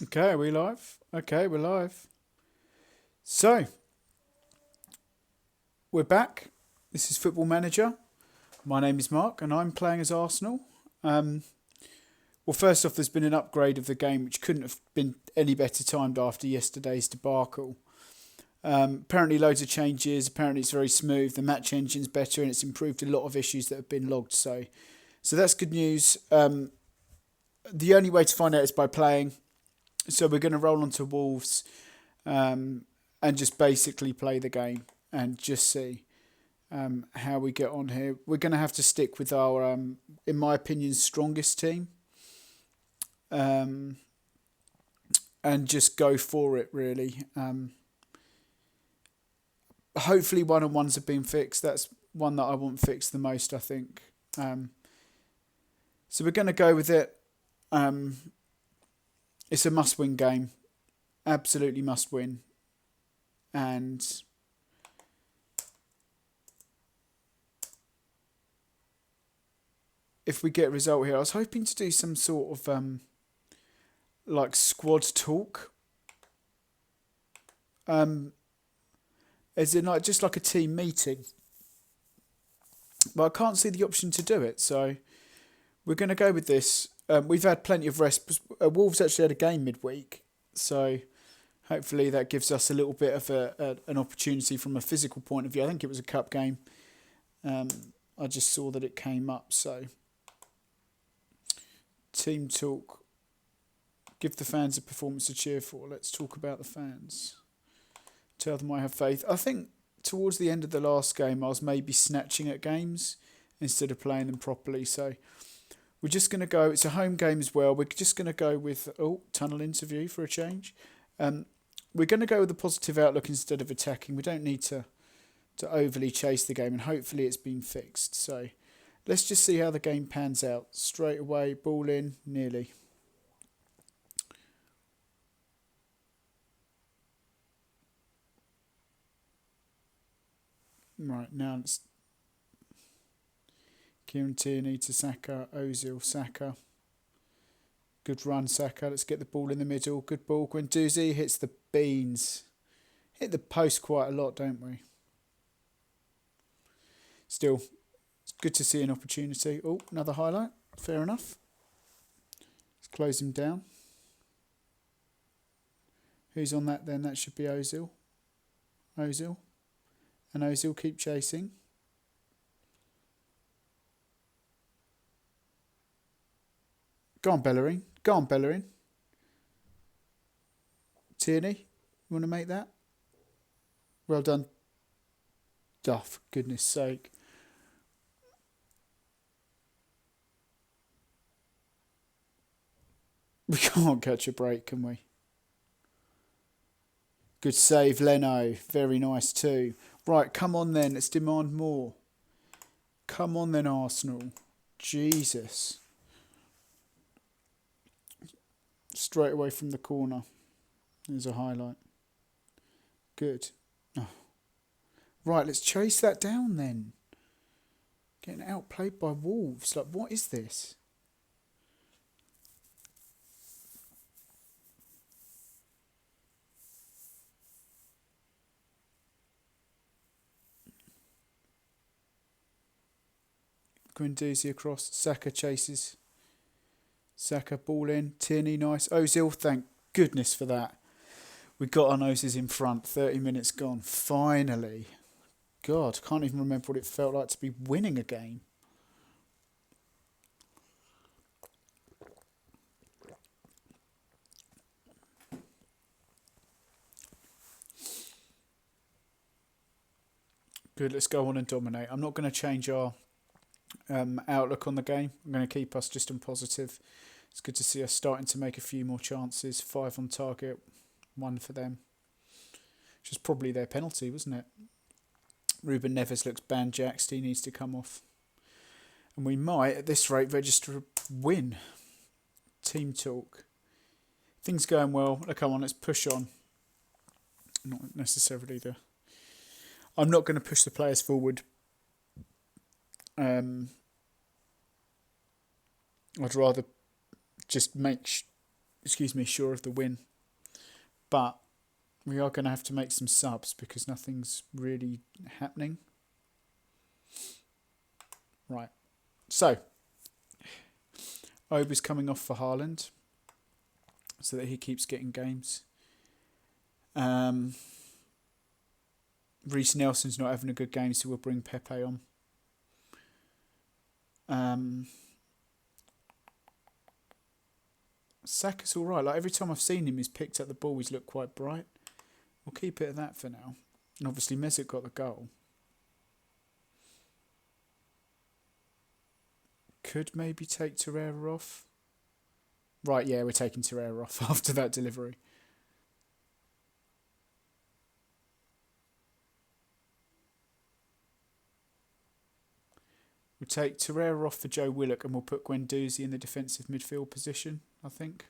Okay, are we live? Okay, we're live. So, we're back. This is Football Manager. My name is Mark and I'm playing as Arsenal. Um, well, first off, there's been an upgrade of the game which couldn't have been any better timed after yesterday's debacle. Apparently, loads of changes. Apparently, it's very smooth. The match engine's better and it's improved a lot of issues that have been logged. So that's good news. The only way to find out is by playing. So we're going to roll onto Wolves and just basically play the game and just see how we get on here. We're going to have to stick with our, in my opinion, strongest team and just go for it, really. Hopefully one-on-ones have been fixed. That's one that I want fixed the most, I think. So we're going to go with it. It's a must-win game. Absolutely must win. And if we get a result here, I was hoping to do some sort of like squad talk. As in like just like a team meeting. But I can't see the option to do it, so we're going to go with this. We've had plenty of rest. Wolves actually had a game midweek, so hopefully that gives us a little bit of an opportunity from a physical point of view. I think it was a cup game. I just saw that it came up, so team talk. Give the fans a performance to cheer for. Let's talk about the fans. Tell them I have faith. I think towards the end of the last game, I was maybe snatching at games instead of playing them properly, so we're just going to go. It's a home game as well. We're just going to go with tunnel interview for a change. We're going to go with a positive outlook instead of attacking. We don't need to overly chase the game, and hopefully it's been fixed. So let's just see how the game pans out. Straight away, ball in, nearly. Right, now it's Kieran Tierney to Saka, Ozil, Saka. Good run, Saka. Let's get the ball in the middle. Good ball. Guendouzi hits the beans. Hit the post quite a lot, don't we? Still, it's good to see an opportunity. Oh, another highlight. Fair enough. Let's close him down. Who's on that then? That should be Ozil. Ozil. And Ozil keep chasing. Go on, Bellerin. Go on, Bellerin. Tierney, you want to make that? Well done. Oh, for goodness sake. We can't catch a break, can we? Good save, Leno. Very nice too. Right, come on then. Let's demand more. Come on then, Arsenal. Jesus. Straight away from the corner. There's a highlight. Good. Oh. Right, let's chase that down then. Getting outplayed by Wolves. Like, what is this? Guendouzi across. Saka chases. Saka ball in. Tierney nice. Ozil, thank goodness for that. We got our noses in front. 30 minutes gone. Finally. God, can't even remember what it felt like to be winning a game. Good, let's go on and dominate. I'm not going to change our outlook on the game. I'm going to keep us just on positive. It's good to see us starting to make a few more chances. 5 on target, 1 for them. Which was probably their penalty, wasn't it? Ruben Neves looks banjaxed. He needs to come off. And we might, at this rate, register a win. Team talk. Things going well. Come on, let's push on. Not necessarily the... I'm not going to push the players forward. I'd rather just make sure of the win. But we are going to have to make some subs because nothing's really happening. Right. So, Ober's coming off for Haaland so that he keeps getting games. Reece Nelson's not having a good game, so we'll bring Pepe on. Saka's all right. Like every time I've seen him, he's picked up the ball. He's looked quite bright. We'll keep it at that for now. And obviously, Mesut got the goal. Could maybe take Torreira off. Right, yeah, we're taking Torreira off after that delivery. We'll take Torreira off for Joe Willock and we'll put Guendouzi in the defensive midfield position, I think.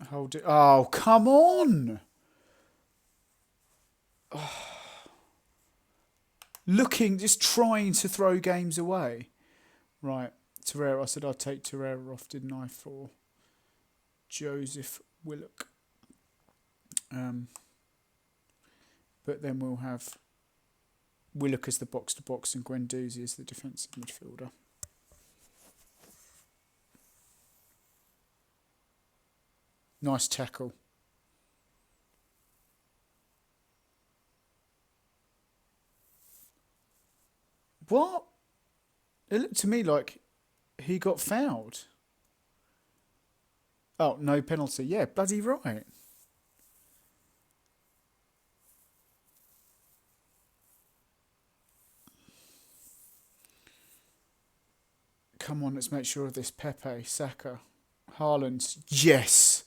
Hold it. Oh, come on! Oh. Just trying to throw games away. Right, Torreira. I said I'd take Torreira off, didn't I, for Joseph Willock. But then we'll have Willock as the box-to-box and Guendouzi as the defensive midfielder. Nice tackle. What? It looked to me like he got fouled. Oh, no penalty. Yeah, bloody right. Come on, let's make sure of this. Pepe, Saka, Haaland. Yes.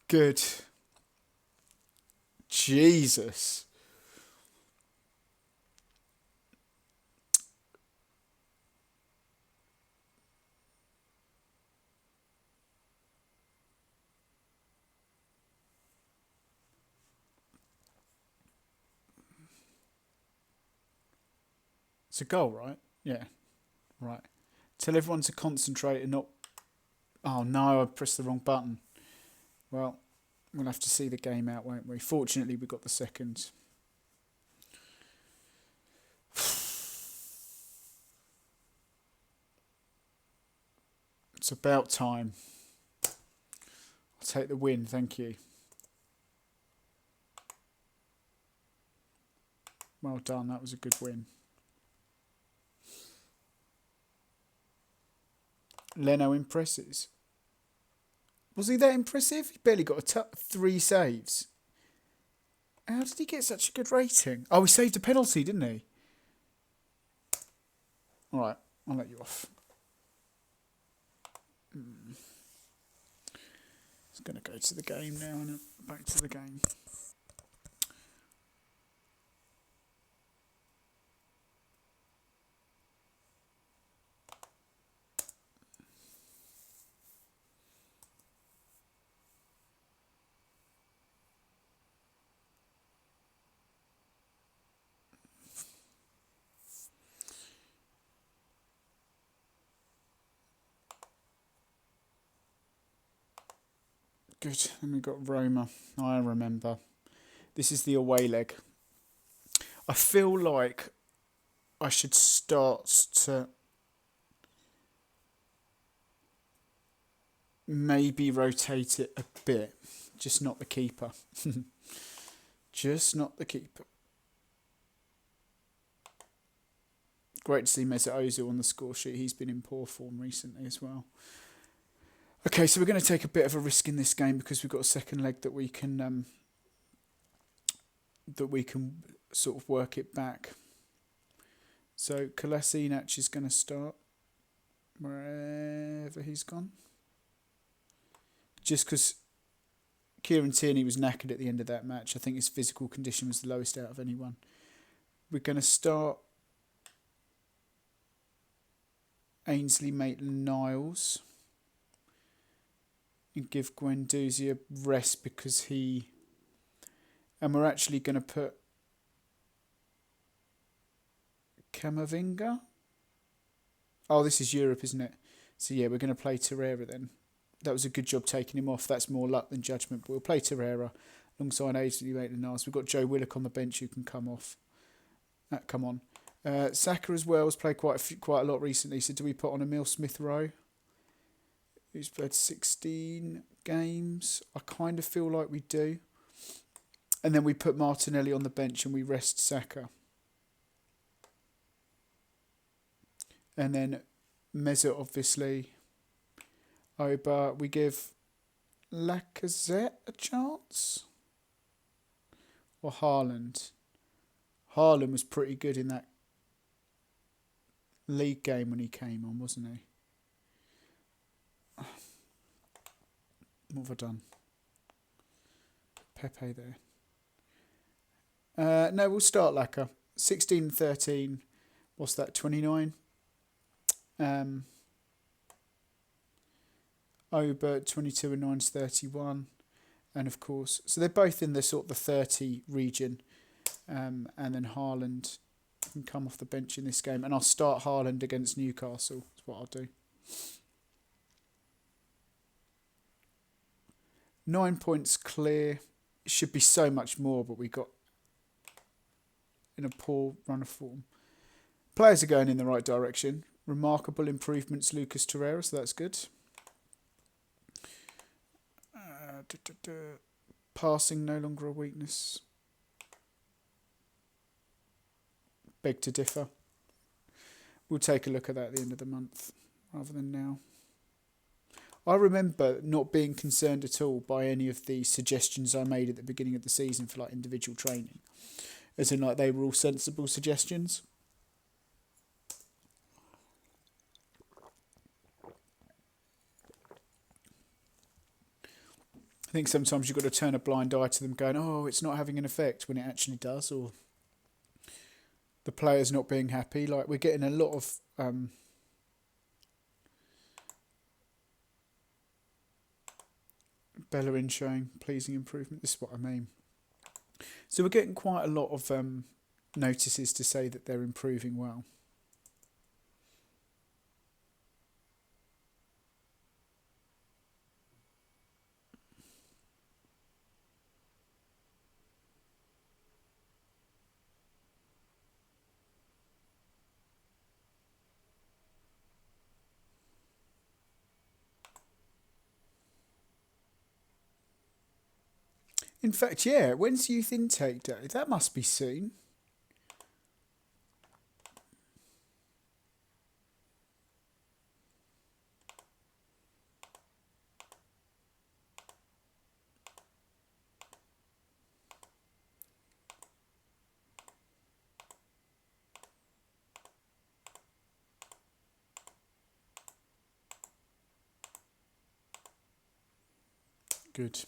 Good. Jesus. It's a goal, right? Yeah. Right. Tell everyone to concentrate and not... Oh, no, I pressed the wrong button. Well, we'll have to see the game out, won't we? Fortunately, we got the second. It's about time. I'll take the win, thank you. Well done, that was a good win. Leno impresses. Was he that impressive? He barely got 3 saves. How did he get such a good rating? Oh, he saved a penalty, didn't he? All right, I'll let you off. It's going to go to the game now, and back to the game. Good. And we got Roma. I remember. This is the away leg. I feel like I should start to maybe rotate it a bit. Just not the keeper. Just not the keeper. Great to see Mesut Ozil on the score sheet. He's been in poor form recently as well. Okay, so we're going to take a bit of a risk in this game because we've got a second leg that we can sort of work it back. So Kolasinac is going to start wherever he's gone. Just because Kieran Tierney was knackered at the end of that match. I think his physical condition was the lowest out of anyone. We're going to start Ainsley Maitland-Niles. and give Guendouzi a rest because he... And we're actually going to put Camavinga. Oh, this is Europe, isn't it? So yeah, we're going to play Torreira then. That was a good job taking him off. That's more luck than judgment. But we'll play Torreira alongside Ainsley Maitland-Niles. We've got Joe Willock on the bench who can come off. Come on. Saka as well has played quite a lot recently. So do we put on Emile Smith-Rowe, who's played 16 games? I kind of feel like we do. And then we put Martinelli on the bench and we rest Saka. And then Mesut, obviously. But we give Lacazette a chance? Or Haaland? Haaland was pretty good in that league game when he came on, wasn't he? What have I done? Pepe there. No, we'll start Laka. 16, 13. What's that? 29. Ober 22 and 9 is 31. And of course, so they're both in the sort of the 30 region. And then Haaland can come off the bench in this game. And I'll start Haaland against Newcastle. That's what I'll do. 9 points clear. It should be so much more, but we got in a poor run of form. Players are going in the right direction. Remarkable improvements, Lucas Torreira, so that's good. Passing no longer a weakness. Beg to differ. We'll take a look at that at the end of the month rather than now. I remember not being concerned at all by any of the suggestions I made at the beginning of the season for like individual training. As in like they were all sensible suggestions. I think sometimes you've got to turn a blind eye to them going, oh, it's not having an effect when it actually does, or the players not being happy. Like we're getting a lot of Bellerin showing pleasing improvement. This is what I mean. So we're getting quite a lot of notices to say that they're improving well. In fact, yeah, when's Youth Intake Day? That must be soon. Good.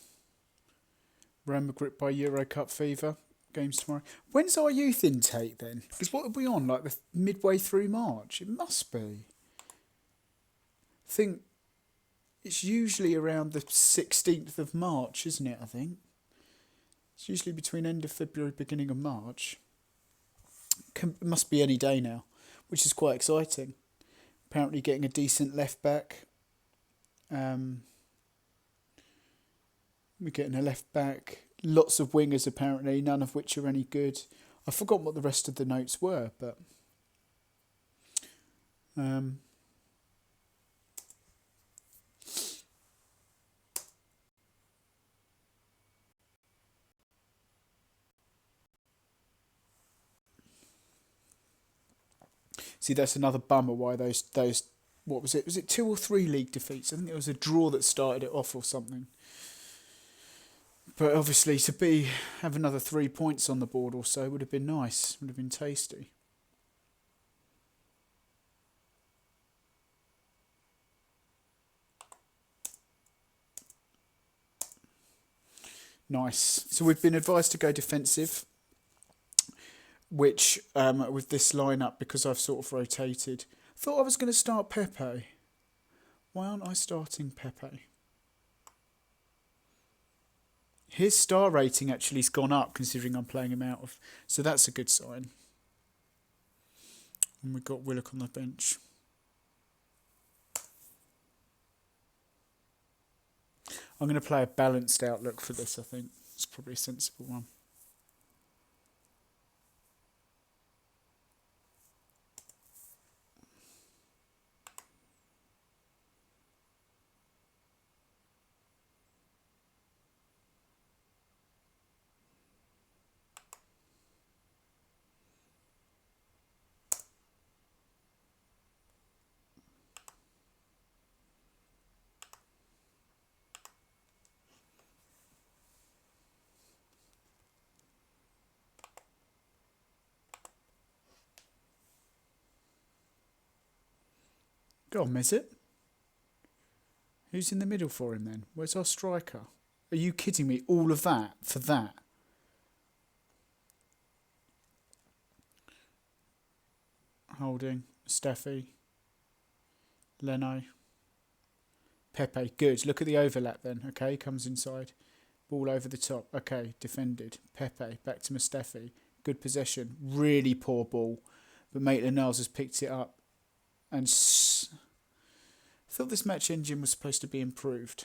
Roma gripped by Euro Cup fever. Games tomorrow. When's our youth intake then? Because what are we on? Like the midway through March? It must be. I think it's usually around the 16th of March, isn't it? I think. It's usually between end of February, beginning of March. It must be any day now, which is quite exciting. Apparently getting a decent left back. We're getting a left back. Lots of wingers apparently, none of which are any good. I forgot what the rest of the notes were, but see, that's another bummer why those what was it? Was it 2 or 3 league defeats? I think it was a draw that started it off or something. But obviously to have another 3 points on the board or so would have been nice, would have been tasty. Nice. So we've been advised to go defensive, which with this lineup, because I've sort of rotated, thought I was going to start Pepe. Why aren't I starting Pepe? His star rating actually has gone up considering I'm playing him out of. So that's a good sign. And we've got Willock on the bench. I'm going to play a balanced outlook for this, I think. It's probably a sensible one. Go on, Mesut. Who's in the middle for him then? Where's our striker? Are you kidding me? All of that for that? Holding, Steffi, Leno, Pepe. Good. Look at the overlap then. Okay, comes inside. Ball over the top. Okay, defended. Pepe, back to Mustafi. Good possession. Really poor ball. But Maitland-Niles has picked it up. And I thought this match engine was supposed to be improved.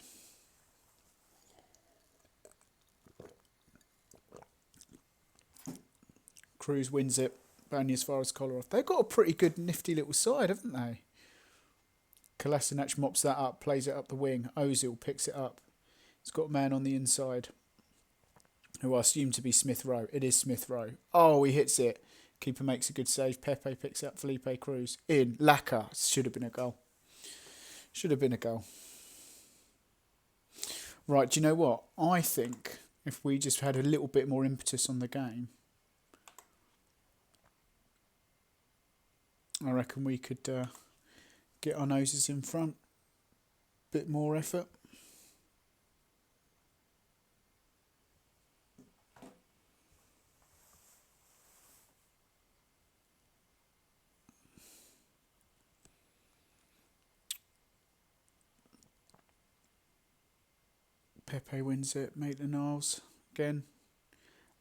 Cruz wins it. Only as far as Kolarov. They've got a pretty good nifty little side, haven't they? Kolasinac mops that up, plays it up the wing. Ozil picks it up. He's got a man on the inside, who I assume to be Smith Rowe. It is Smith Rowe. Oh, he hits it. Keeper makes a good save. Pepe picks up Felipe Cruz. In. Lacquer. Should have been a goal. Should have been a goal. Right, do you know what? I think if we just had a little bit more impetus on the game, I reckon we could get our noses in front. Bit more effort. Pepe wins it. Maitland-Niles again.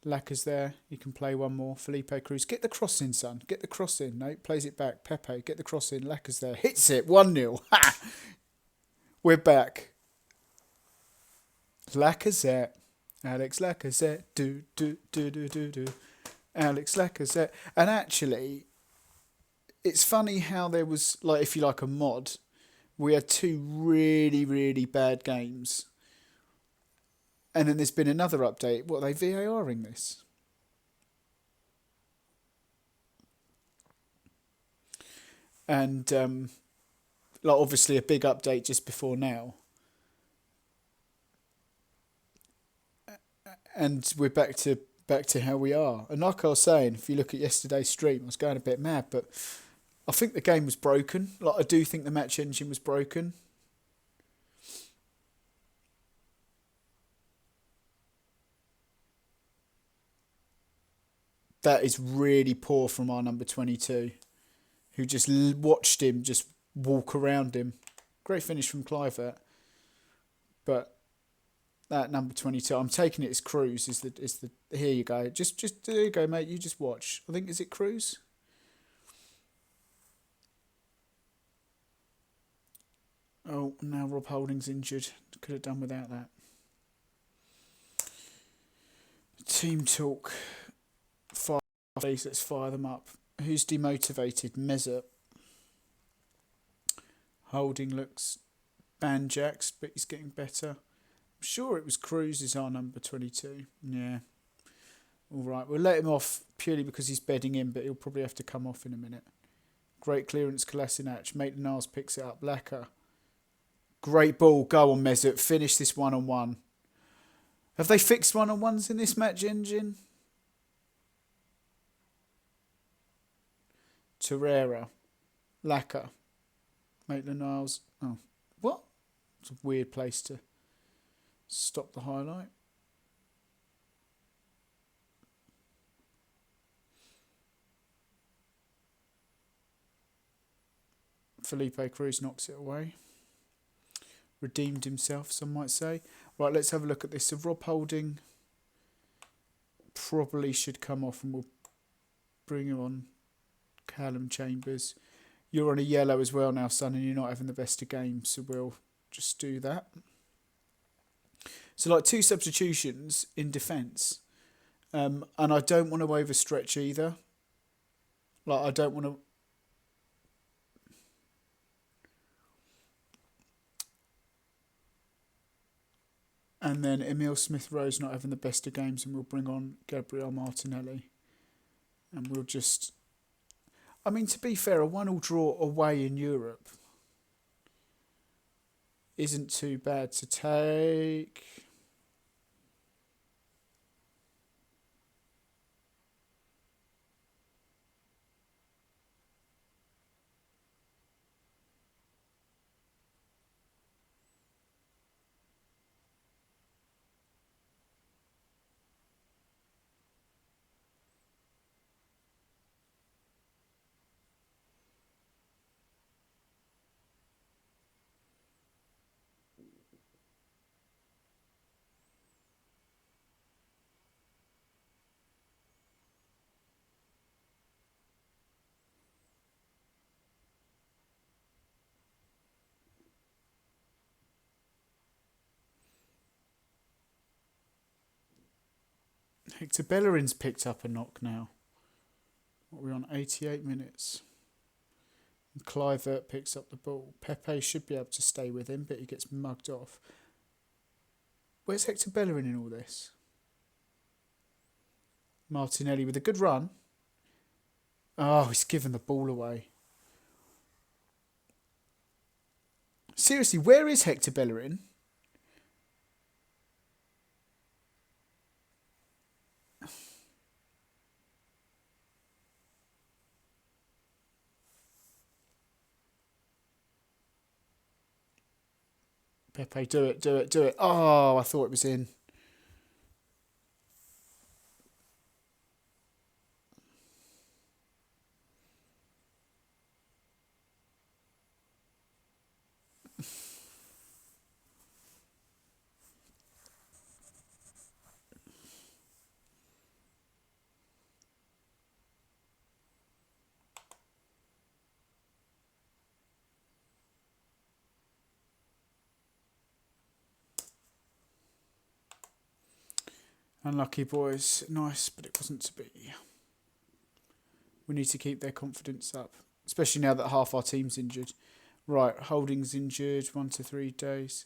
Lacquer's there. He can play one more. Felipe Cruz. Get the cross in, son. Get the cross in. No, plays it back. Pepe, get the cross in. Lacquer's there. Hits it. 1-0. Ha! We're back. Lacazette. Alex Lacazette. Do. Alex Lacazette. And actually, it's funny how there was, like, if you like, a mod. We had two really, really bad games. And then there's been another update. What, are they VARing this? And like obviously a big update just before now. And we're back to how we are. And like I was saying, if you look at yesterday's stream, I was going a bit mad, but I think the game was broken. Like I do think the match engine was broken. That is really poor from our number 22, who just watched him just walk around him. Great finish from Clivert, but that number 22, I'm taking it as Cruz. Is the here you go. Just there you go, mate. You just watch. I think is it Cruz. Oh, now Rob Holding's injured. Could have done without that. Team talk. Let's fire them up. Who's demotivated? Mesut. Holding looks banjaxed, but he's getting better. I'm sure it was Cruz is our number 22. Yeah. All right, we'll let him off purely because he's bedding in, but he'll probably have to come off in a minute. Great clearance, Kolasinac. Maitland-Niles picks it up. Lacquer. Great ball. Go on, Mesut. Finish this one-on-one. Have they fixed one-on-ones in this match engine? Torreira, Lacquer, Maitland-Niles. Oh, what? It's a weird place to stop the highlight. Felipe Cruz knocks it away. Redeemed himself, some might say. Right, let's have a look at this. So Rob Holding probably should come off, and we'll bring on Callum Chambers. You're on a yellow as well now, son, and you're not having the best of games, so we'll just do that. So, like, 2 substitutions in defence. And I don't want to overstretch either. Like, I don't want to... And then Emil Smith-Rowe's not having the best of games, and we'll bring on Gabriel Martinelli. And we'll just... I mean, to be fair, a 1-1 draw away in Europe isn't too bad to take. Hector Bellerin's picked up a knock now. What are we on? 88 minutes. And Kluivert picks up the ball. Pepe should be able to stay with him, but he gets mugged off. Where's Hector Bellerin in all this? Martinelli with a good run. Oh, he's given the ball away. Seriously, where is Hector Bellerin? Pepe, do it, do it, do it. Oh, I thought it was in. Unlucky boys. Nice, but it wasn't to be. We need to keep their confidence up, especially now that half our team's injured. Right, Holding's injured, 1 to 3 days.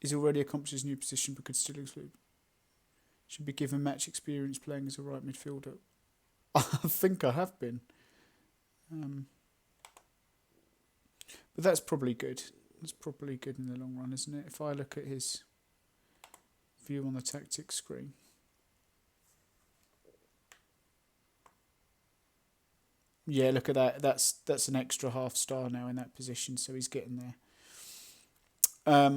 Is already accomplished his new position but could still exclude. Should be given match experience playing as a right midfielder. I think I have been. But that's probably good. That's probably good in the long run, isn't it? If I look at his view on the tactics screen. Yeah, look at that. That's an extra half star now in that position, so he's getting there.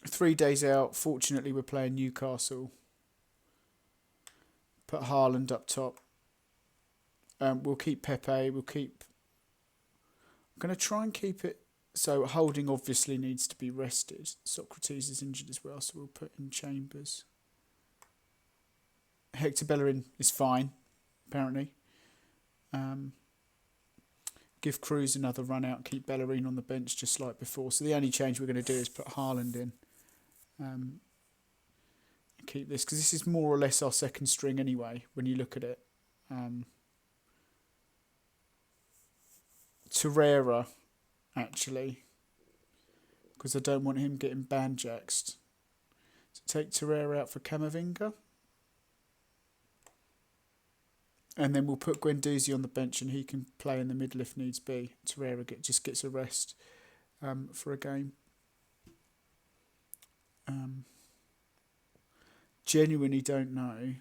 3 days out. Fortunately, we're playing Newcastle. Put Haaland up top. We'll keep Pepe. I'm going to try and keep it. So Holding obviously needs to be rested. Socrates is injured as well, so we'll put in Chambers. Hector Bellerin is fine, apparently. Give Cruz another run out, keep Bellerin on the bench just like before. So the only change we're going to do is put Haaland in. Keep this, because this is more or less our second string anyway, when you look at it. Torreira, actually, because I don't want him getting banjaxed. So take Torreira out for Camavinga. And then we'll put Guendouzi on the bench and he can play in the middle if needs be. Torreira just gets a rest for a game. Genuinely don't know.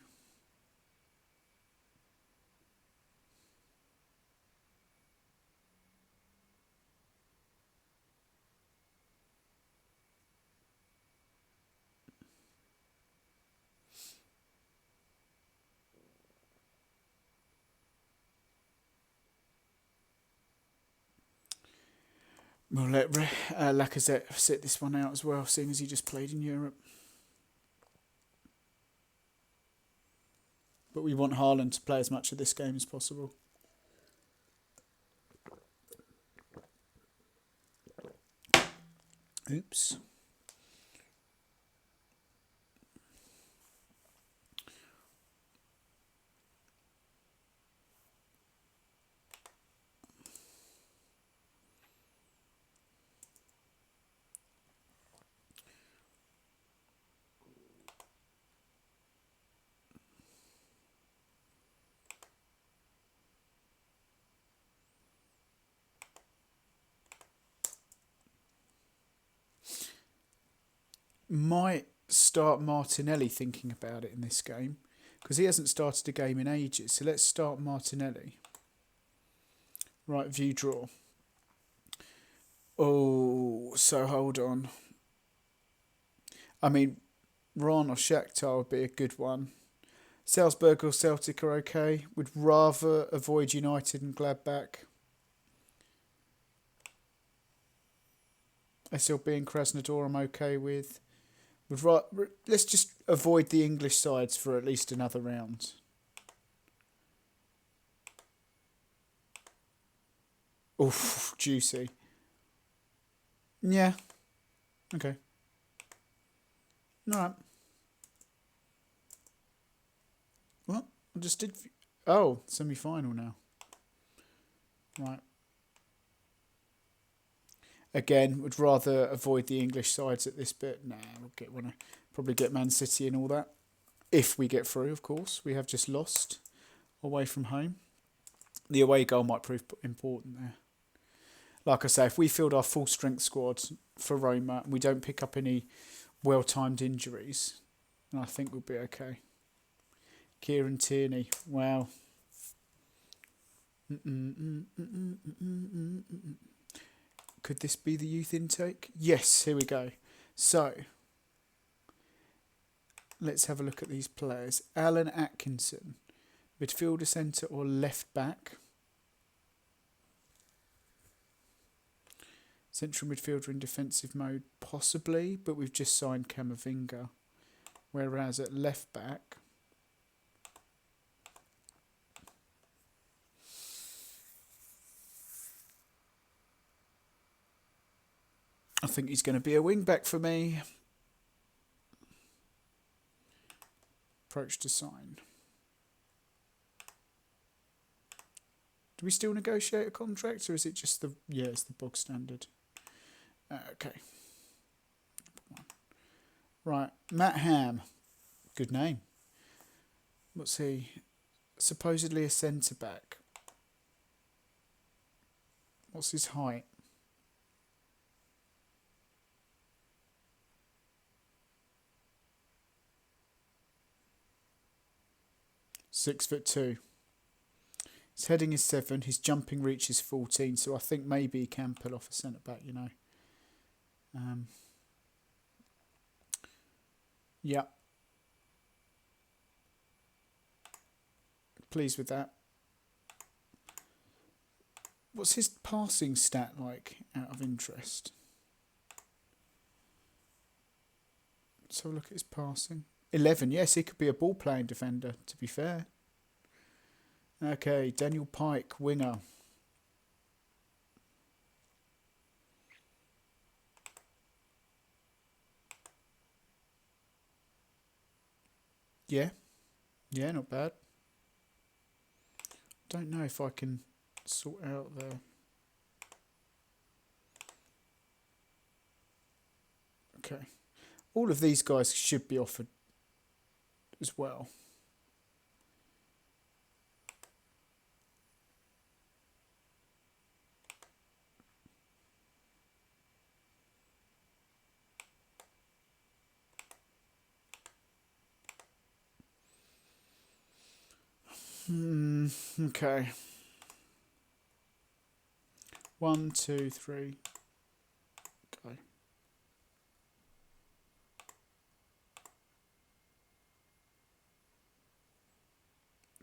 We'll let Lacazette sit this one out as well, seeing as he just played in Europe. But we want Haaland to play as much of this game as possible. Oops. Might start Martinelli thinking about it in this game, because he hasn't started a game in ages. So let's start Martinelli. Right, view draw. Oh, so hold on. I mean, Ron or Shakhtar would be a good one. Salzburg or Celtic are okay. Would rather avoid United and Gladbach. SLB and Krasnodar I'm okay with. Let's just avoid the English sides for at least another round. Oof, juicy. Yeah. Okay. Alright. What? I just did... Oh, semi-final now. Right. Again, would rather avoid the English sides at this bit. Nah, we'll probably get Man City and all that. If we get through, of course. We have just lost away from home. The away goal might prove important there. Like I say, if we field our full strength squad for Roma and we don't pick up any well-timed injuries, then I think we'll be okay. Kieran Tierney, wow. Could this be the youth intake? Yes, here we go. So, let's have a look at these players. Alan Atkinson, midfielder, centre or left back? Central midfielder in defensive mode, possibly, but we've just signed Camavinga. Whereas at left back, I think he's going to be a wing back for me. Approach to sign. Do we still negotiate a contract, or is it just the... Yeah, it's the bog standard. Okay. Right, Matt Ham. Good name. What's he? Supposedly a centre-back. What's his height? (6'2". His heading is 7. His jumping reach is 14. So I think maybe he can pull off a centre back. You know. Yeah. Pleased with that. What's his passing stat like, out of interest? Let's have a look at his passing. 11, yes, he could be a ball-playing defender, to be fair. Okay, Daniel Pike, winger. Yeah, not bad. Don't know if I can sort out there. Okay. All of these guys should be offered as well. Okay. 1, 2, 3. Okay.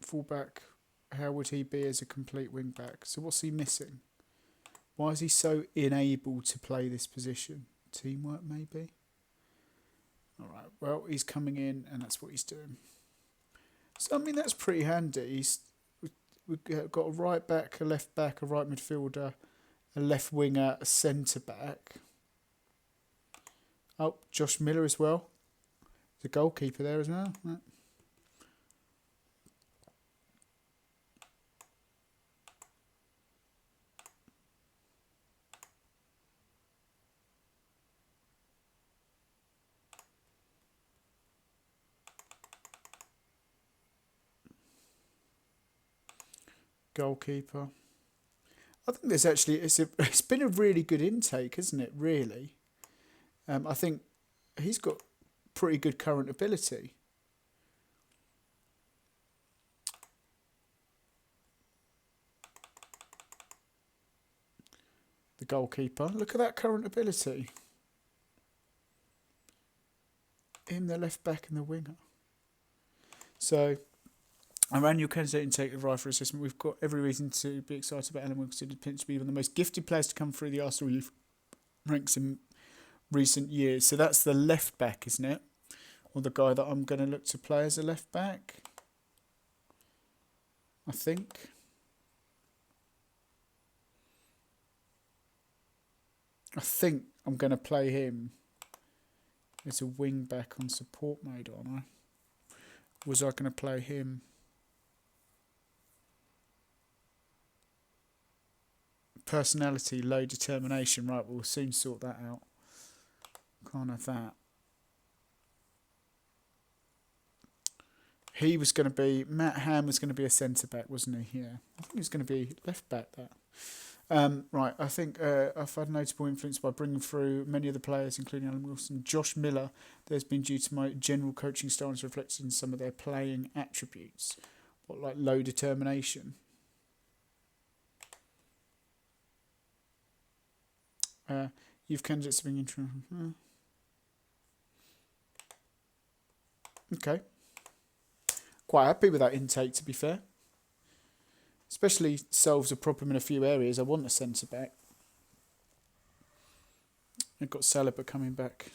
Fullback. How would he be as a complete wing back? So what's he missing? Why is he so unable to play this position? Teamwork, maybe? Alright, well, he's coming in and that's what he's doing. So, I mean, that's pretty handy. We've got a right back, a left back, a right midfielder, a left winger, a centre back. Oh, Josh Miller as well. The goalkeeper there as well. Right. Goalkeeper. I think there's actually it's been a really good intake, hasn't it? Really, I think he's got pretty good current ability. The goalkeeper. Look at that current ability. Him, the left back, and the winger. So, around your candidate intake of rifle assessment, we've got every reason to be excited about Alan Wilkinson. It tends to be one of the most gifted players to come through the Arsenal youth ranks in recent years. So that's the left back, isn't it? Or the guy that I'm going to look to play as a left back, I think. I'm going to play him as a wing back on support mode, aren't I? Was I going to play him? Personality, low determination. Right, we'll soon sort that out. Can't have that. He was going to be... Matt Ham was going to be a centre-back, wasn't he? Yeah. I think he was going to be left-back, that. Right, I think I've had notable influence by bringing through many of the players, including Alan Wilson. Josh Miller, there's been due to my general coaching style and reflected in some of their playing attributes. What, like low determination? You've candidates being interested. Okay. Quite happy with that intake, to be fair. Especially solves a problem in a few areas. I want a centre back. I've got Saliba coming back.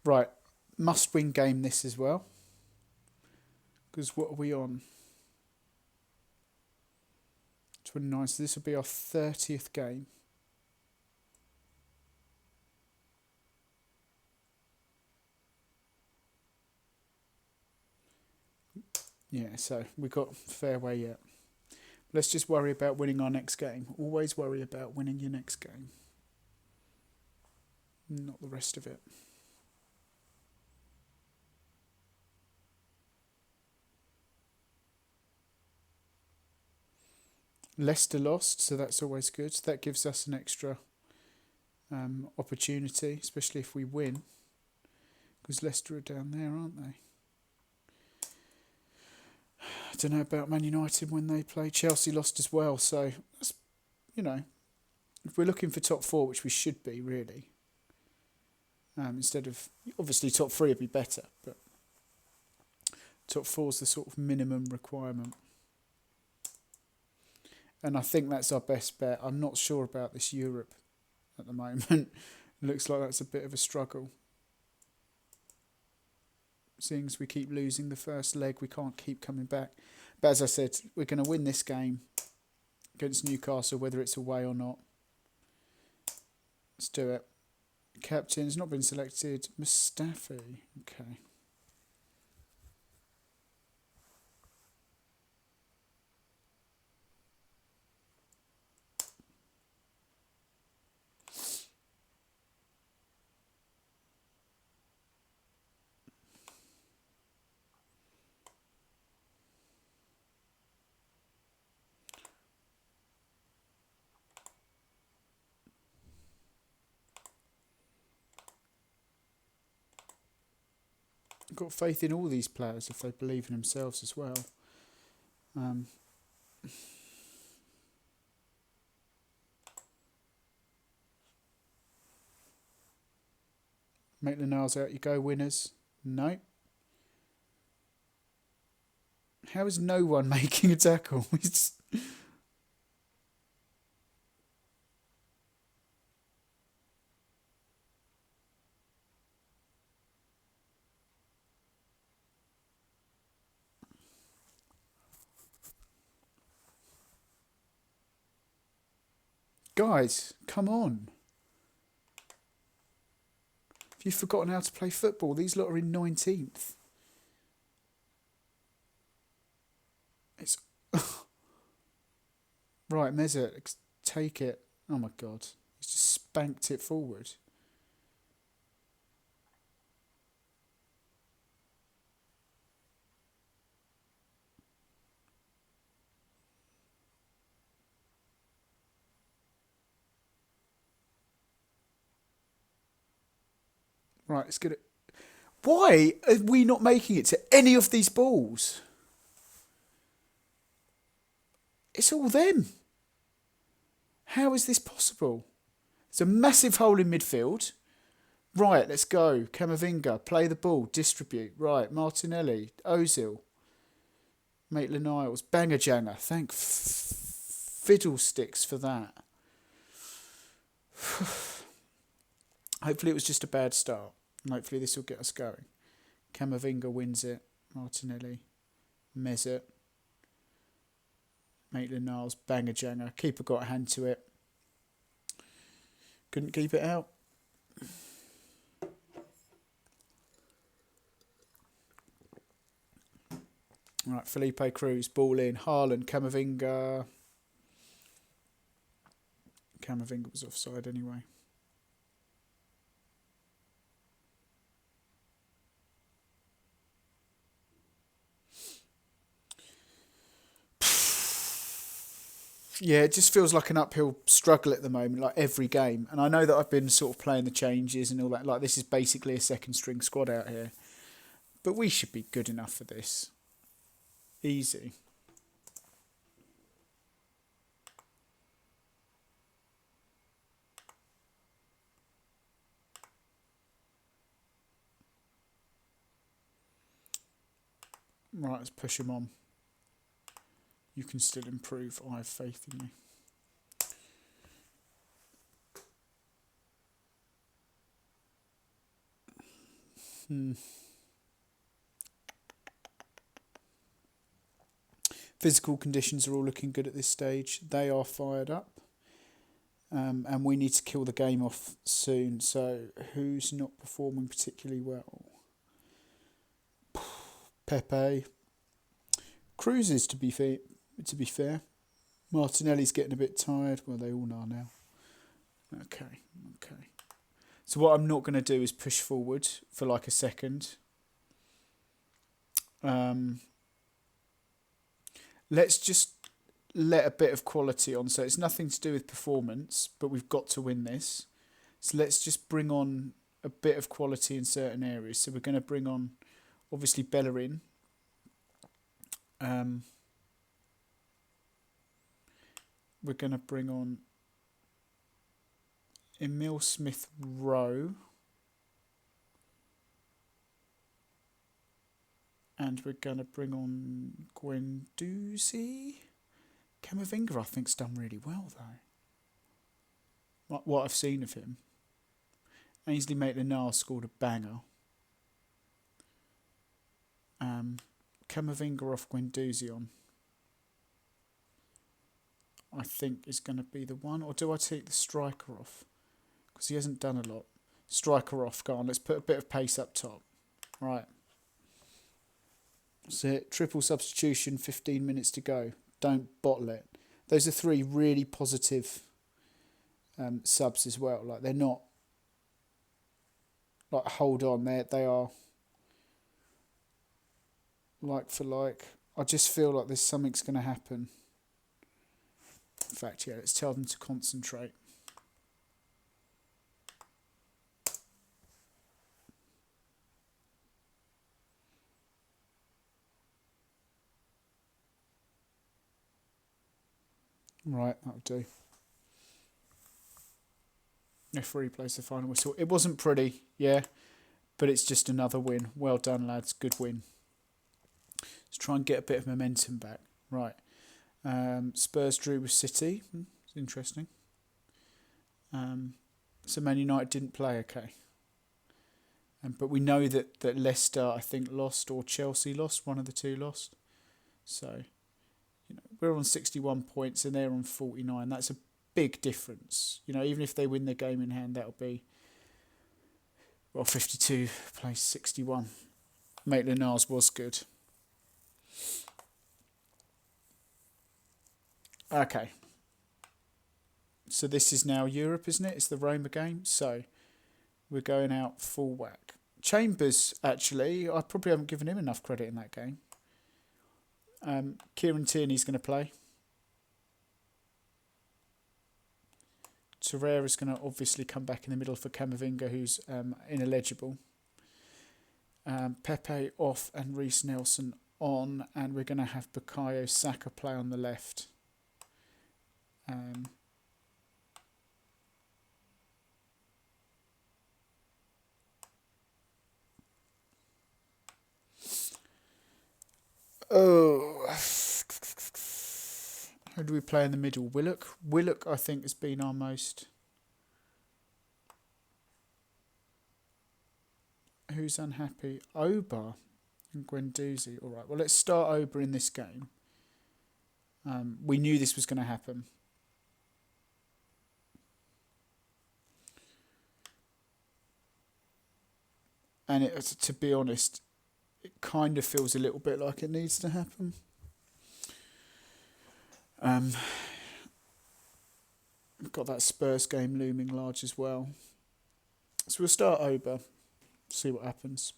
Right, must-win game this as well. Because what are we on? 29, so this will be our 30th game. Yeah, so we've got a fair way yet. Let's just worry about winning our next game. Always worry about winning your next game. Not the rest of it. Leicester lost, so that's always good. That gives us an extra opportunity, especially if we win. Because Leicester are down there, aren't they? I don't know about Man United when they play. Chelsea lost as well, so that's, you know, if we're looking for top four, which we should be really, instead of obviously top three would be better, but top four is the sort of minimum requirement. And I think that's our best bet. I'm not sure about this Europe at the moment. It looks like that's a bit of a struggle. Seeing as we keep losing the first leg, we can't keep coming back. But as I said, we're going to win this game against Newcastle, whether it's away or not. Let's do it. Captain's not been selected. Mustafi. Okay. I've got faith in all these players if they believe in themselves as well. Maitland-Niles out you go, winners. No. How is no one making a tackle? Guys, come on. Have you forgotten how to play football? These lot are in 19th. It's right, Mezza, take it. Oh my god. He's just spanked it forward. Right, it's good. Why are we not making it to any of these balls? It's all them. How is this possible? There's a massive hole in midfield. Right, let's go. Camavinga, play the ball, distribute. Right, Martinelli, Ozil, Maitland-Niles, Banger-Janger. Thank fiddlesticks for that. Hopefully it was just a bad start. And hopefully this will get us going. Camavinga wins it. Martinelli, Mesut, Maitland-Niles, Banger-Janger. Keeper got a hand to it. Couldn't keep it out. Right, Felipe Cruz, ball in. Haaland, Camavinga. Camavinga was offside anyway. Yeah, it just feels like an uphill struggle at the moment, like every game. And I know that I've been sort of playing the changes and all that. Like, this is basically a second string squad out here. But we should be good enough for this. Easy. Right, let's push him on. You can still improve. I have faith in you. Physical conditions are all looking good at this stage. They are fired up. And we need to kill the game off soon. So who's not performing particularly well? Pepe. Cruz to be fair. Martinelli's getting a bit tired. Well, they all are now. Okay. So what I'm not going to do is push forward for like a second. Let's just let a bit of quality on. So it's nothing to do with performance, but we've got to win this. So let's just bring on a bit of quality in certain areas. So we're going to bring on, obviously, Bellerin. We're going to bring on Emile Smith-Rowe. And we're going to bring on Guendouzi. Camavinga, I think, has done really well, though. What I've seen of him. Ainsley Maitland-Niles scored a banger. Camavinga off, Guendouzi on. I think is going to be the one. Or do I take the striker off? Because he hasn't done a lot. Striker off, go on. Let's put a bit of pace up top. Right. That's it. Triple substitution, 15 minutes to go. Don't bottle it. Those are 3 really positive subs as well. Like, they're not like, hold on. They are like for like. I just feel like there's something's going to happen. In fact, yeah, let's tell them to concentrate. Right, that'll do. Referee plays the final whistle. It wasn't pretty, yeah, but it's just another win. Well done, lads. Good win. Let's try and get a bit of momentum back. Right. Spurs drew with City. It's interesting. So Man United didn't play, okay. But we know that Leicester, I think, lost, or Chelsea lost. One of the two lost. So, we're on 61 points and they're on 49. That's a big difference. Even if they win the game in hand, that'll be, 52 plays 61. Maitland-Niles was good. Okay. So this is now Europe, isn't it? It's the Roma game. So we're going out full whack. Chambers, actually, I probably haven't given him enough credit in that game. Kieran Tierney's going to play. Torreira's going to obviously come back in the middle for Camavinga, who's ineligible. Pepe off and Reece Nelson on, and we're going to have Bukayo Saka play on the left. Who do we play in the middle? Willock, I think, has been our most... Who's unhappy? Oba and Guendouzi. All right, well, let's start Oba in this game. We knew this was going to happen. And to be honest, it kind of feels a little bit like it needs to happen. We've got that Spurs game looming large as well. So we'll start Oba, see what happens.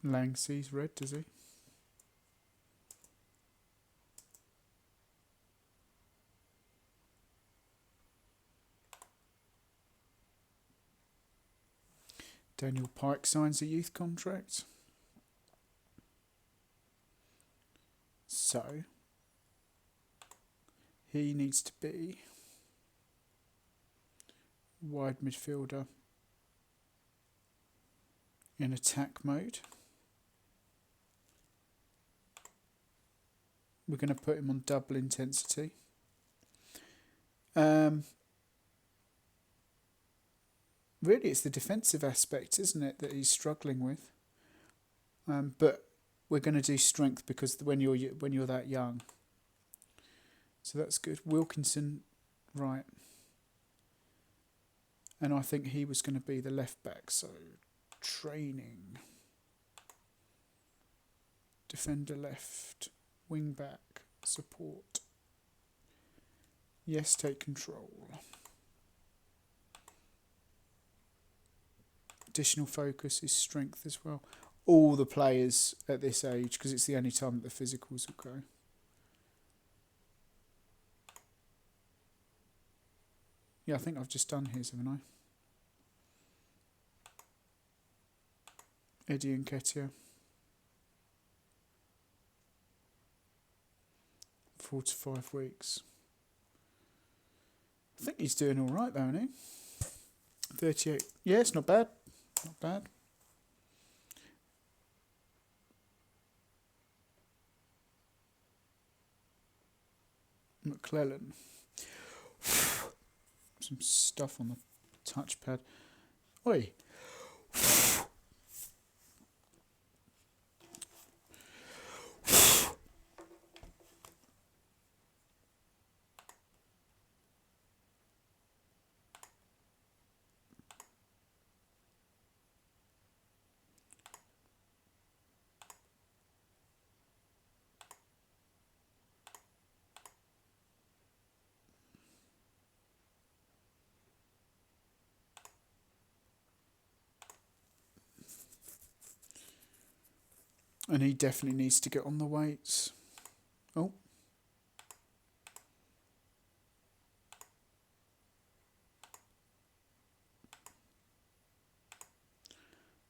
Lang sees red, does he? Daniel Pike signs a youth contract. So, he needs to be wide midfielder in attack mode. We're going to put him on double intensity. Really, it's the defensive aspect, isn't it, that he's struggling with. But we're going to do strength because when you're that young. So that's good. Wilkinson, right. And I think he was going to be the left back. So training. Defender left. Wing back. Support. Yes, take control. Additional focus is strength as well. All the players at this age, because it's the only time that the physicals will go. Yeah, I think I've just done his, haven't I? Eddie Nketiah. 4 to 5 weeks. I think he's doing all right, though, isn't he? 38. Yeah, it's not bad. Not bad. McClellan. Some stuff on the touchpad. Oi. And he definitely needs to get on the weights. Oh.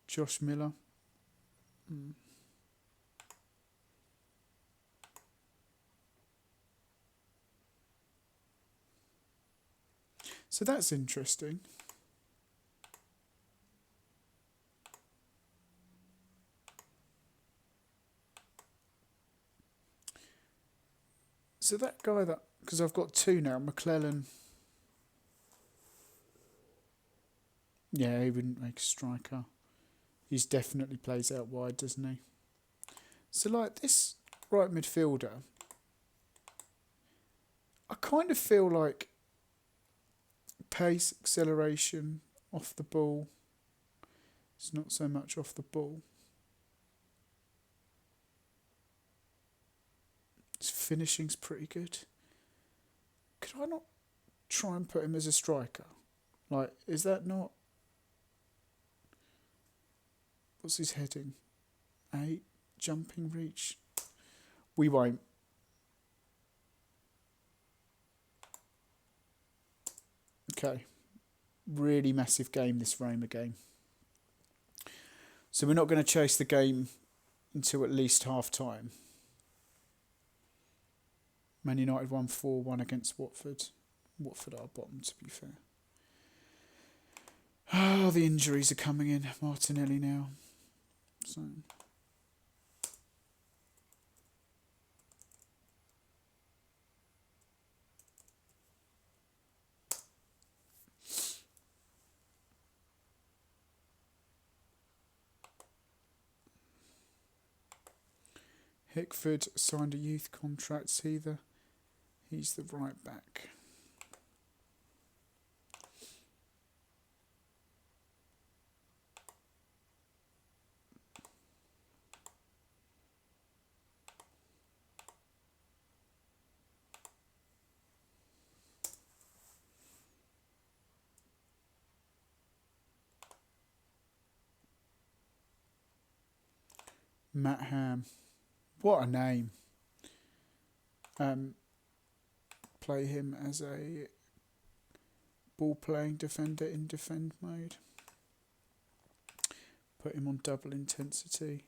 Josh Miller. So that's interesting. So that guy that, because I've got two now, McClellan. Yeah, he wouldn't make a striker. He's definitely plays out wide, doesn't he? So like this right midfielder, I kind of feel like pace, acceleration, off the ball. It's not so much off the ball. His finishing's pretty good. Could I not try and put him as a striker? Like, is that not... What's his heading? 8, jumping reach. We won't. Okay. Really massive game, this Roma game. So we're not going to chase the game until at least half time. Man United won 4-1 against Watford. Watford are bottom, to be fair. Oh, the injuries are coming in. Martinelli now. So... Hickford signed a youth contract. He's the right back. Matt Ham. What a name. Play him as a ball-playing defender in defend mode. Put him on double intensity.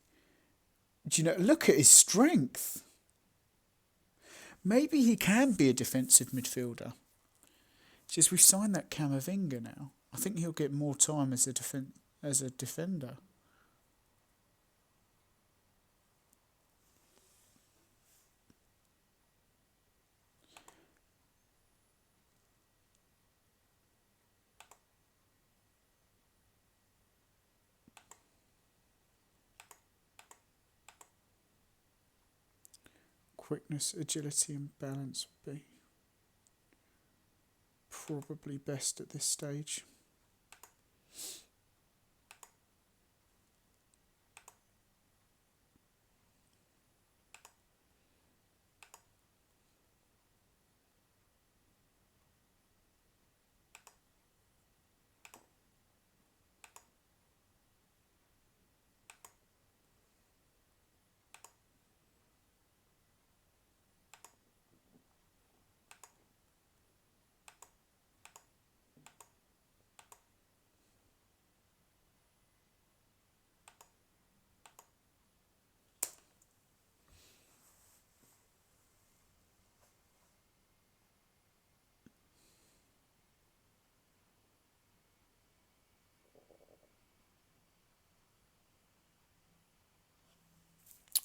Do you know, look at his strength. Maybe he can be a defensive midfielder. It's just we've signed that Camavinga now. I think he'll get more time as a defender. Quickness, agility and balance would be probably best at this stage.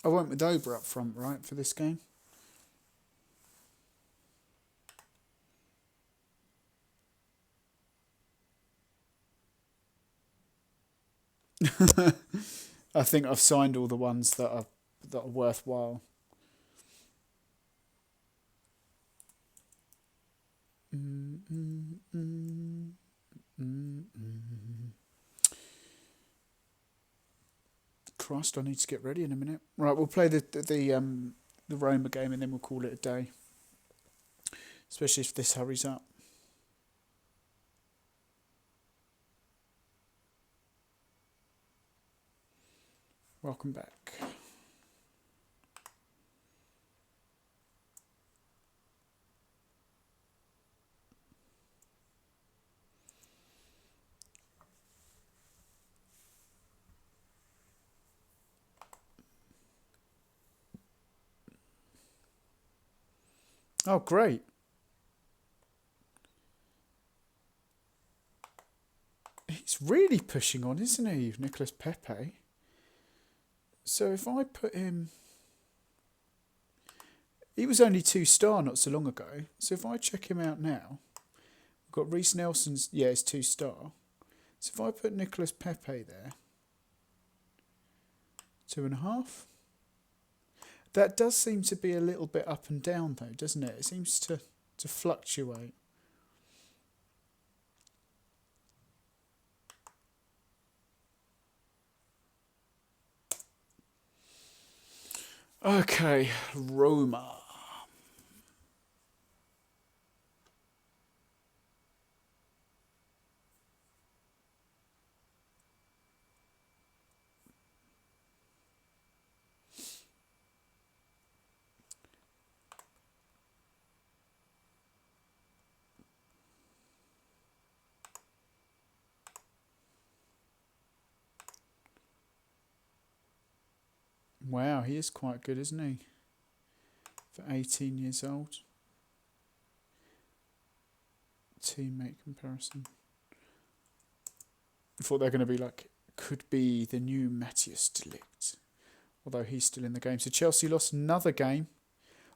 I went with Ober up front, right, for this game. I think I've signed all the ones that are worthwhile. Christ, I need to get ready in a minute. Right, we'll play the Roma game and then we'll call it a day. Especially if this hurries up. Welcome back. Oh, great. He's really pushing on, isn't he, Nicolas Pepe? So if I put him... He was only 2-star not so long ago. So if I check him out now, we've got Reece Nelson's... Yeah, it's 2-star. So if I put Nicolas Pepe there, 2.5. That does seem to be a little bit up and down though, doesn't it? It seems to fluctuate. Okay, Roma. Wow, he is quite good, isn't he? For 18 years old. Teammate comparison. I thought they're going to be like, could be the new Matthias de Ligt. Although he's still in the game. So Chelsea lost another game.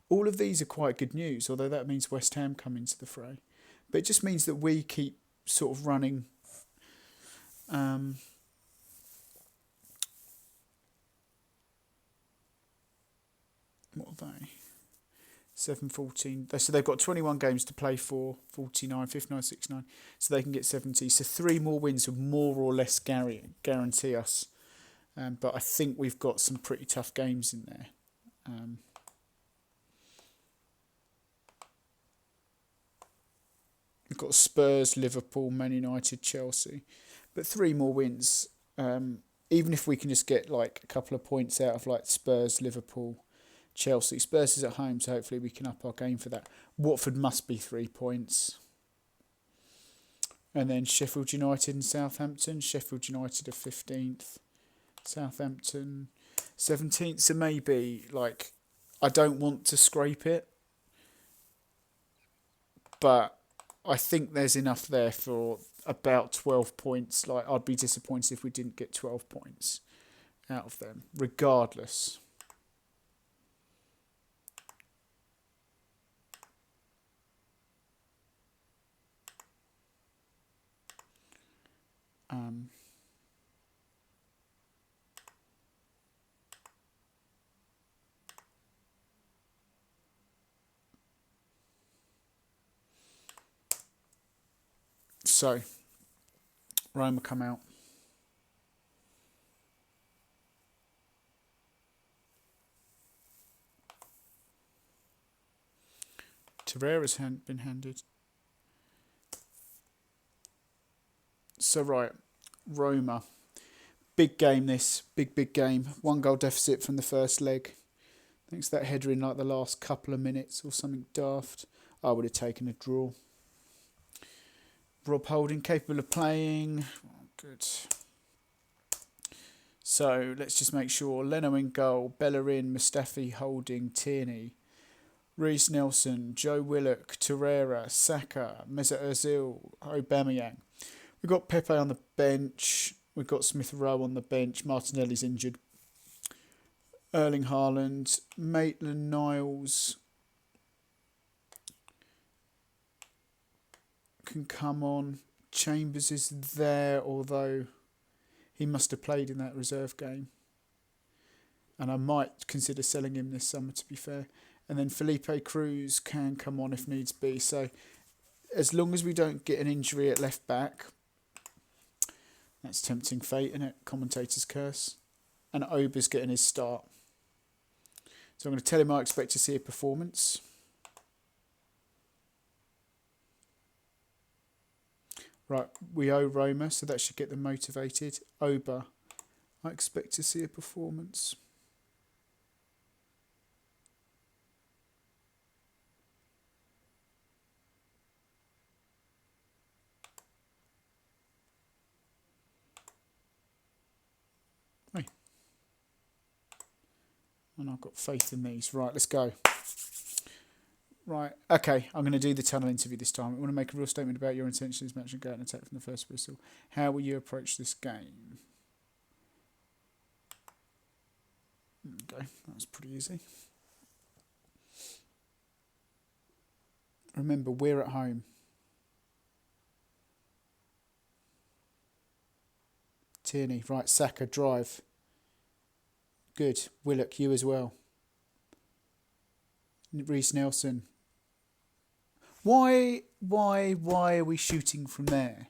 All of these are quite good news, although that means West Ham come into the fray. But it just means that we keep sort of running... what are they? 7-14. So they've got 21 games to play for, 49, 59, 69. So they can get 70. So 3 more wins would more or less guarantee us. But I think we've got some pretty tough games in there. We've got Spurs, Liverpool, Man United, Chelsea. But 3 more wins. Even if we can just get like a couple of points out of like Spurs, Liverpool, Chelsea. Spurs is at home, so hopefully we can up our game for that. Watford must be 3 points. And then Sheffield United and Southampton. Sheffield United are 15th. Southampton 17th. So maybe, like, I don't want to scrape it. But I think there's enough there for about 12 points. Like, I'd be disappointed if we didn't get 12 points out of them, regardless. So, Roma come out. Torreira's been handed. So, right, Roma. Big game this. Big game. 1 goal deficit from the first leg. Thanks to that header in like the last couple of minutes or something daft. I would have taken a draw. Rob Holding, capable of playing. Oh, good. So, let's just make sure. Leno in goal. Bellerin, Mustafi, Holding, Tierney. Reece Nelson, Joe Willock, Torreira, Saka, Mesut Ozil, Aubameyang. We've got Pepe on the bench. We've got Smith Rowe on the bench. Martinelli's injured. Erling Haaland, Maitland-Niles can come on. Chambers is there, although he must have played in that reserve game. And I might consider selling him this summer, to be fair. And then Felipe Cruz can come on if needs be. So as long as we don't get an injury at left back, that's tempting fate, isn't it? Commentator's curse. And Ober's getting his start. So I'm going to tell him I expect to see a performance. Right, we owe Roma, so that should get them motivated. Ober, I expect to see a performance. Hey. And I've got faith in these. Right, let's go. Right. Okay, I'm going to do the tunnel interview this time. I want to make a real statement about your intentions, match and go out and attack from the first whistle. How will you approach this game? Okay, that was pretty easy. Remember, we're at home. Tierney, right, Saka, drive. Good. Willock, you as well. Reece Nelson. Why are we shooting from there?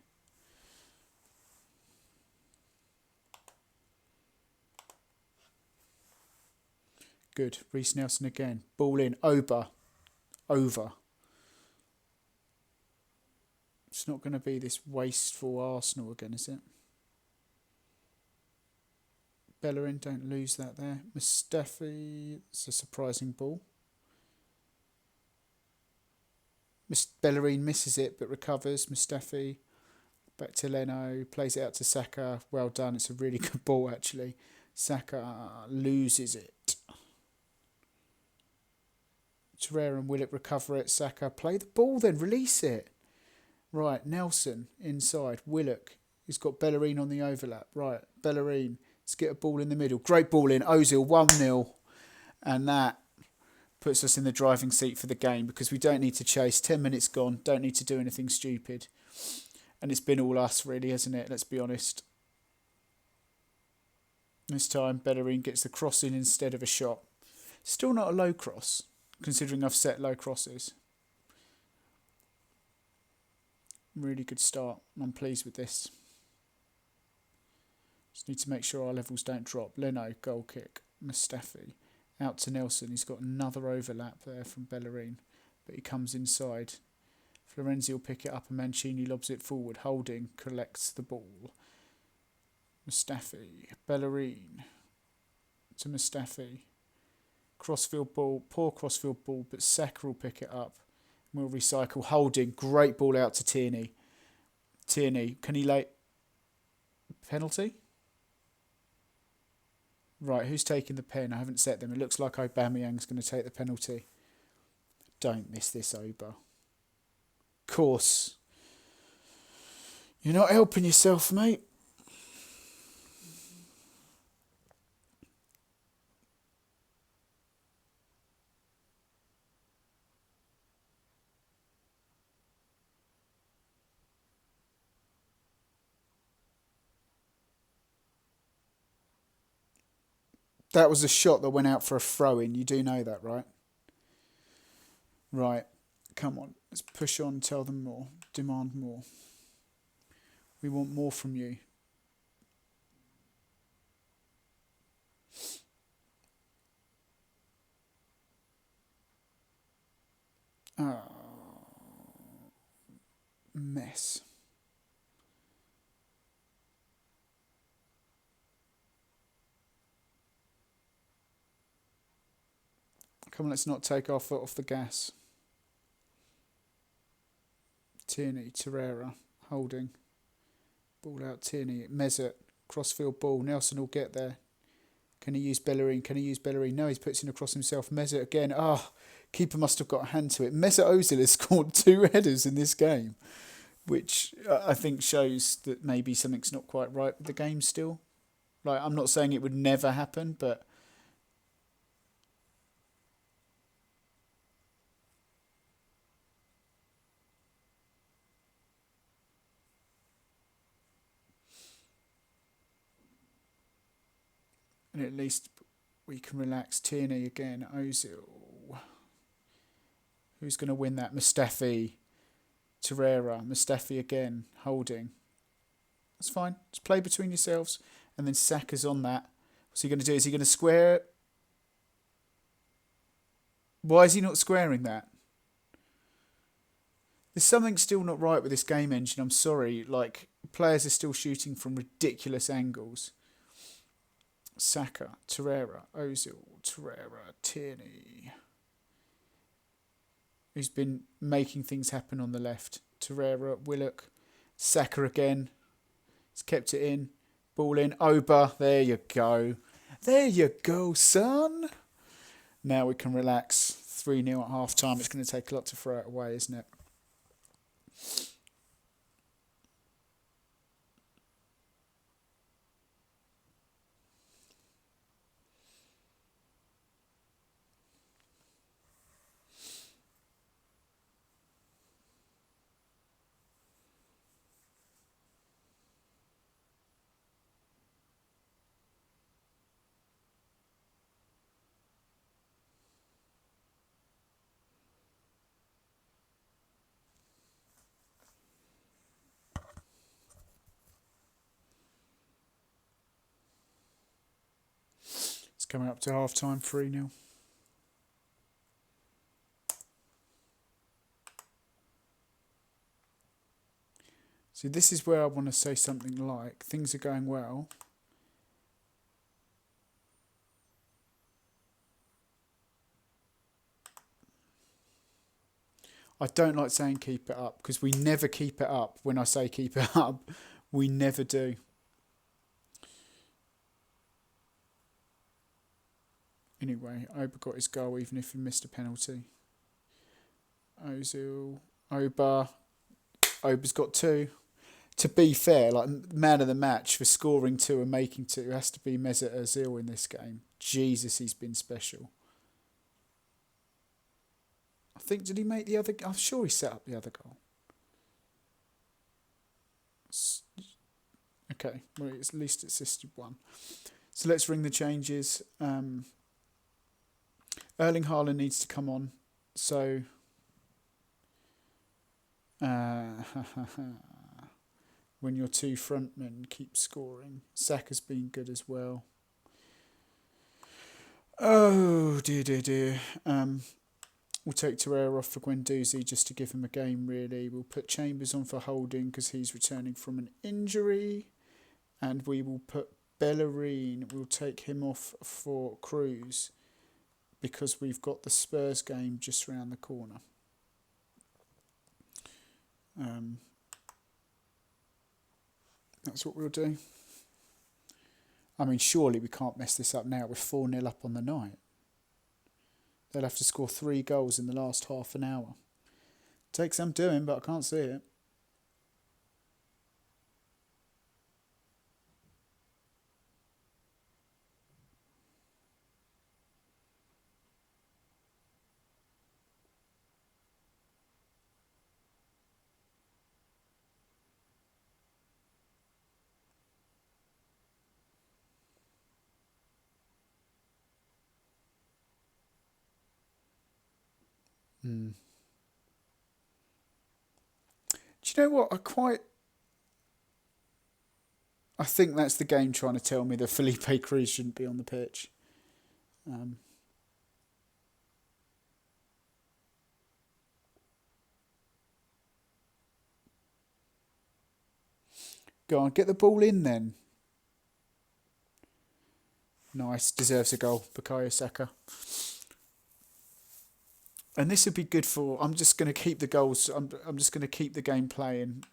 Good. Reece Nelson again. Ball in. Over. It's not going to be this wasteful Arsenal again, is it? Bellerin, don't lose that there. Mustafi, it's a surprising ball. Bellerin misses it but recovers. Mustafi, back to Leno, plays it out to Saka. Well done, it's a really good ball actually. Saka loses it. Torreira and Willock recover it. Saka, play the ball then, release it. Right, Nelson inside. Willock, he's got Bellerin on the overlap. Right, Bellerin, let's get a ball in the middle. Great ball in. Ozil, 1-0. And that puts us in the driving seat for the game because we don't need to chase. 10 minutes gone. Don't need to do anything stupid. And it's been all us, really, hasn't it? Let's be honest. This time, Bellerin gets the cross in instead of a shot. Still not a low cross, considering I've set low crosses. Really good start. I'm pleased with this. Just need to make sure our levels don't drop. Leno, goal kick. Mustafi. Out to Nelson. He's got another overlap there from Bellerin. But he comes inside. Florenzi will pick it up and Mancini lobs it forward. Holding collects the ball. Mustafi. Bellerin. To Mustafi. Crossfield ball. Poor crossfield ball, but Saka will pick it up. We'll recycle. Holding. Great ball out to Tierney. Tierney. Can he lay... Penalty? Right, who's taking the pen? I haven't set them. It looks like Aubameyang's going to take the penalty. Don't miss this, Oba. Of course. You're not helping yourself, mate. That was a shot that went out for a throw-in. You do know that, right? Right. Come on. Let's push on. Tell them more. Demand more. We want more from you. Oh. Mess. Come on, let's not take our foot off the gas. Tierney, Torreira, holding. Ball out, Tierney, Mesut, crossfield ball. Nelson will get there. Can he use Bellerin? No, he puts in across himself. Mesut again. Keeper must have got a hand to it. Mesut Ozil has scored 2 headers in this game, which I think shows that maybe something's not quite right with the game still. Like, I'm not saying it would never happen, but... And at least we can relax. Tierney again. Ozil. Who's going to win that? Mustafi. Torreira. Mustafi again. Holding. That's fine. Just play between yourselves. And then Saka's on that. What's he going to do? Is he going to square it? Why is he not squaring that? There's something still not right with this game engine. I'm sorry. Like, players are still shooting from ridiculous angles. Saka, Torreira, Ozil, Torreira, Tierney. Who's been making things happen on the left. Torreira, Willock, Saka again. He's kept it in. Ball in. Oba. There you go. There you go, son. Now we can relax. 3-0 at half time. It's going to take a lot to throw it away, isn't it? It's coming up to half time, 3-0. See, this is where I want to say something like, things are going well. I don't like saying keep it up, because we never keep it up. When I say keep it up, we never do. Anyway, Oba got his goal even if he missed a penalty. Ozil, Oba's got 2. To be fair, like man of the match for scoring 2 and making 2 has to be Mesut Ozil in this game. Jesus, he's been special. I think, did he make the other? I'm sure he set up the other goal. Okay, well, at least it's assisted 1. So let's ring the changes. Erling Haaland needs to come on. So when your 2 frontmen keep scoring, Saka's been good as well. Oh dear. We'll take Torreira off for Guendouzi just to give him a game, really. We'll put Chambers on for Holding because he's returning from an injury. And we will put Bellerin, we'll take him off for Cruz because we've got the Spurs game just round the corner. That's what we'll do. I mean, surely we can't mess this up now. We're 4-0 up on the night. They'll have to score 3 goals in the last half an hour. Takes some doing, but I can't see it. Do you know what? I think that's the game trying to tell me that Felipe Cruz shouldn't be on the pitch. Go on, get the ball in then. Nice, deserves a goal, Bukayo Saka. And this would be good for. I'm just going to keep the goals. I'm just going to keep the game playing.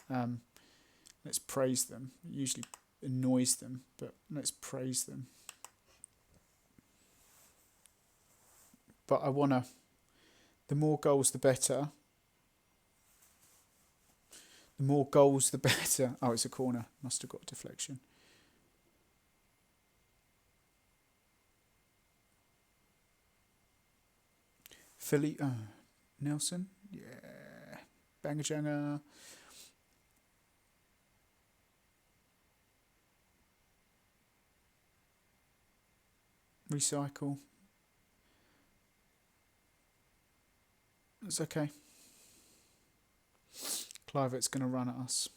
Let's praise them. It usually annoys them, but let's praise them. But I want to. The more goals, the better. The more goals, the better. Oh, it's a corner. Must have got a deflection. Nelson? Yeah. Bangajanga. Recycle. It's okay. Kluivert's going to run at us.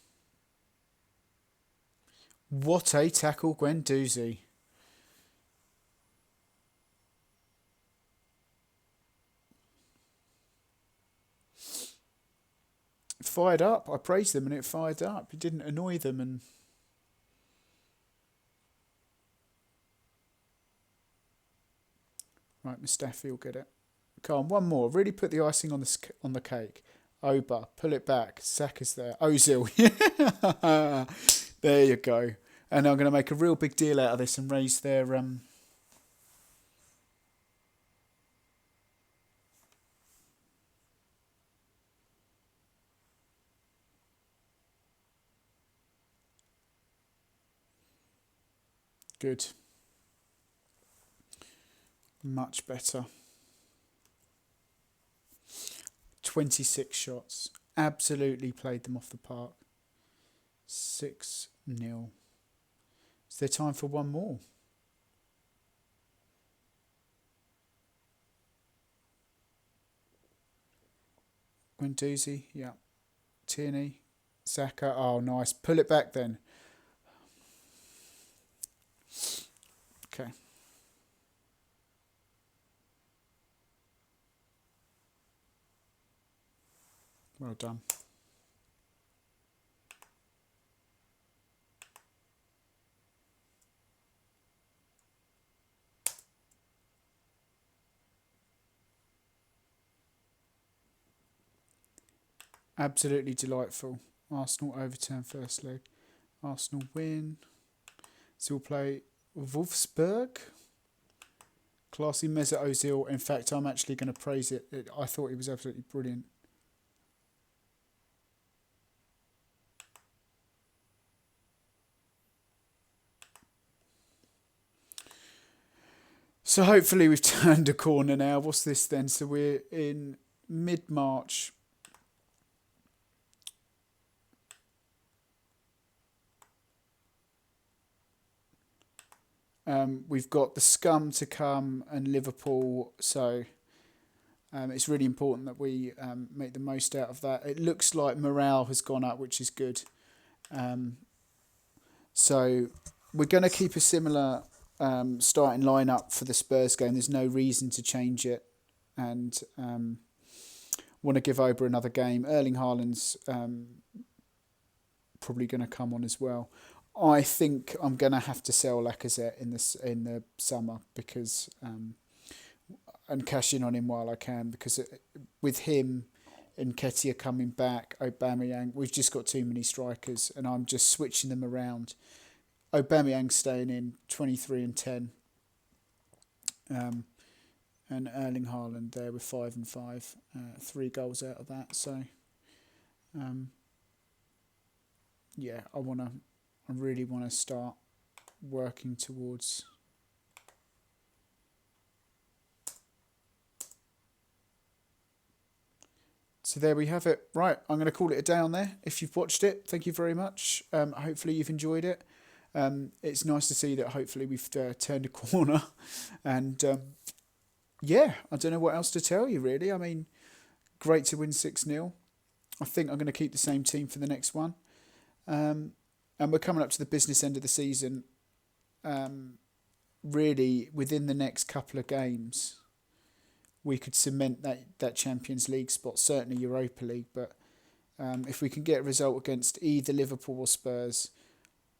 What a tackle, Guendouzi. Fired up. I praised them and it fired up. It didn't annoy them and right, Mustafi will get it. Come on, one more. Really put the icing on the cake. Oba, pull it back. Saka's there. Ozil. There you go. And I'm going to make a real big deal out of this and raise their Good. Much better. 26 shots. Absolutely played them off the park. 6-0. Is there time for one more? Guendouzi, yeah. Tierney, Saka. Oh, nice. Pull it back then. Okay. Well done. Absolutely delightful. Arsenal overturn first leg. Arsenal win. So we'll play Wolfsburg. Classy Mesut Ozil. In fact, I'm actually going to praise it. I thought he was absolutely brilliant. So hopefully we've turned a corner now. What's this then? So we're in mid-March. We've got the scum to come and Liverpool, so it's really important that we make the most out of that. It looks like morale has gone up, which is good. So we're going to keep a similar starting lineup for the Spurs game. There's no reason to change it, and want to give over another game. Erling Haaland's probably going to come on as well. I think I'm going to have to sell Lacazette in the summer because and cash in on him while I can, because with him and Nketiah coming back, Aubameyang, we've just got too many strikers, and I'm just switching them around. Aubameyang staying in 23 and 10, and Erling Haaland there with 5 and 5, 3 goals out of that. So, yeah, I really want to start working towards. So there we have it. Right, I'm going to call it a day on there. If you've watched it, thank you very much. Hopefully you've enjoyed it. It's nice to see that hopefully we've turned a corner. And yeah, I don't know what else to tell you really. I mean, great to win 6-0. I think I'm going to keep the same team for the next one. And we're coming up to the business end of the season. Really, within the next couple of games, we could cement that Champions League spot, certainly Europa League. But if we can get a result against either Liverpool or Spurs,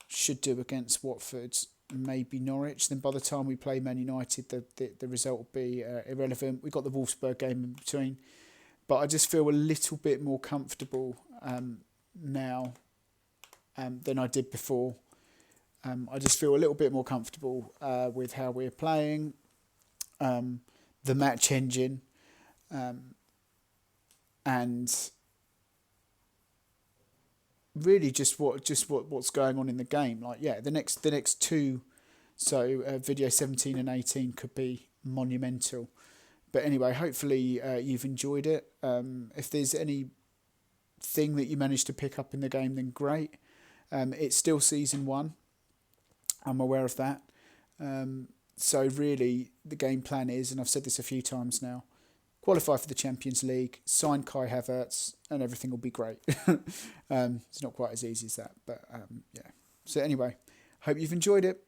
should do against Watford, maybe Norwich, then by the time we play Man United, the result will be irrelevant. We've got the Wolfsburg game in between. But I just feel a little bit more comfortable now than I did before. I just feel a little bit more comfortable with how we're playing, the match engine, and really just what's going on in the game. Like, yeah, the next two, so video 17 and 18 could be monumental. But anyway, hopefully you've enjoyed it. If there's anything that you managed to pick up in the game, then great. It's still season 1. I'm aware of that. So really, the game plan is, and I've said this a few times now, qualify for the Champions League, sign Kai Havertz, and everything will be great. It's not quite as easy as that, but yeah. So anyway, hope you've enjoyed it.